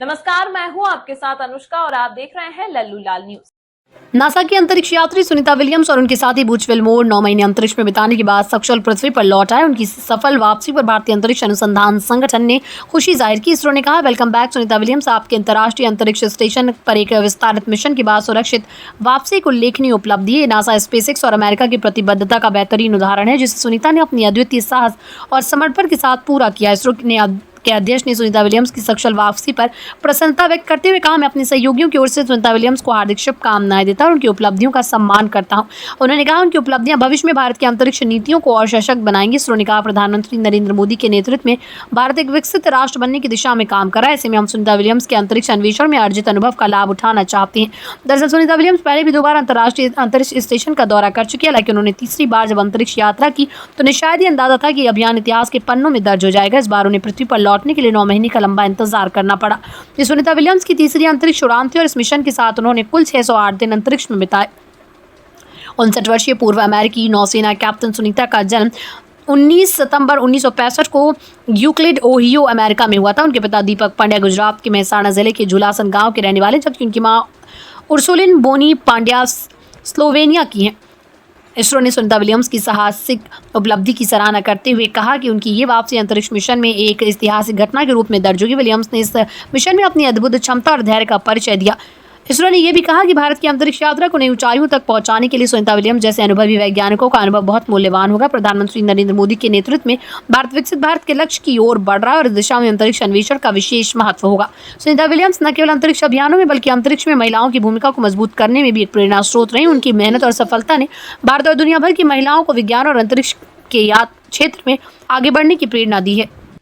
नमस्कार, मैं हूं आपके साथ अनुष्का और आप देख रहे हैं लल्लू लाल न्यूज। नासा की अंतरिक्ष यात्री सुनीता विलियम्स और उनके साथी बूच विल्मोर 9 महीने अंतरिक्ष में बिताने के बाद सकुशल पृथ्वी पर लौट आए। उनकी सफल वापसी पर भारतीय अंतरिक्ष अनुसंधान संगठन ने खुशी जाहिर की। इसरो ने कहा, वेलकम बैक सुनीता विलियम्स, आपके अंतर्राष्ट्रीय अंतरिक्ष स्टेशन पर एक विस्तारित मिशन के बाद सुरक्षित वापसी को उल्लेखनीय उपलब्धि है। नासा, स्पेसएक्स और अमेरिका की प्रतिबद्धता का बेहतरीन उदाहरण है, जिसे सुनीता ने अपनी अद्वितीय साहस और समर्पण के साथ पूरा किया। इसरो के अध्यक्ष ने सुनीता विलियम्स की सकुशल वापसी पर प्रसन्नता व्यक्त करते हुए कहा, मैं अपने सहयोगियों की ओर से सुनीता विलियम्स को हार्दिक शुभकामनाएं देता हूं और उनकी उपलब्धियों का सम्मान करता हूं। उन्होंने कहा, उनकी उपलब्धियां भविष्य में भारत की अंतरिक्ष नीतियों को और सशक्त बनाएंगी। इसरो ने कहा, प्रधानमंत्री नरेंद्र मोदी के नेतृत्व में भारत एक विकसित राष्ट्र बनने की दिशा में काम कर रहा है। ऐसे में हम सुनीता विलियम्स के अंतरिक्ष अन्वेषण में अर्जित अनुभव का लाभ उठाना चाहते हैं। दरअसल सुनीता विलियम्स पहले भी 2 बार अंतर्राष्ट्रीय अंतरिक्ष स्टेशन का दौरा कर चुकी है। हालांकि उन्होंने तीसरी बार जब अंतरिक्ष यात्रा की तो उन्हें शायद ही अंदाजा था कि अभियान इतिहास के पन्नों में दर्ज हो जाएगा। इस बार उन्हें पृथ्वी पर लौटने के लिए 9 महीने का लंबा इंतजार करना पड़ा। ये सुनीता विलियम्स की तीसरी अंतरिक्ष उड़ान थी और इस मिशन के साथ उन्होंने कुल 608 दिन अंतरिक्ष में बिताए। 59 वर्षीय पूर्व अमेरिकी नौसेना कैप्टन सुनीता का जन्म 19 सितंबर 1965 को यूक्लिड, ओहियो, अमेरिका में हुआ था। उनके पिता दीपक पांड्या गुजरात के मेहसाणा जिले के झुलासन गांव के रहने वाले, जबकि उनकी मां उर्सुलिन बोनी पांड्या स्लोवेनिया की हैं। इसरो ने सुनीता विलियम्स की साहसिक उपलब्धि की सराहना करते हुए कहा कि उनकी ये वापसी अंतरिक्ष मिशन में एक ऐतिहासिक घटना के रूप में दर्ज होगी। विलियम्स ने इस मिशन में अपनी अद्भुत क्षमता और धैर्य का परिचय दिया। इसरो ने यह भी कहा कि भारत की अंतरिक्ष यात्रा को नई ऊंचाइयों तक पहुंचाने के लिए सुनीता विलियम्स जैसे अनुभवी वैज्ञानिकों का अनुभव बहुत मूल्यवान होगा। प्रधानमंत्री नरेंद्र मोदी के नेतृत्व में भारत विकसित भारत के लक्ष्य की ओर बढ़ रहा है और इस दिशा में अंतरिक्ष अन्वेषण का विशेष महत्व होगा। सुनीता विलियम्स न केवल अंतरिक्ष अभियानों में बल्कि अंतरिक्ष में महिलाओं की भूमिका को मजबूत करने में भी एक प्रेरणा स्रोत रही। उनकी मेहनत और सफलता ने भारत और दुनिया भर की महिलाओं को विज्ञान और अंतरिक्ष के क्षेत्र में आगे बढ़ने की प्रेरणा दी है।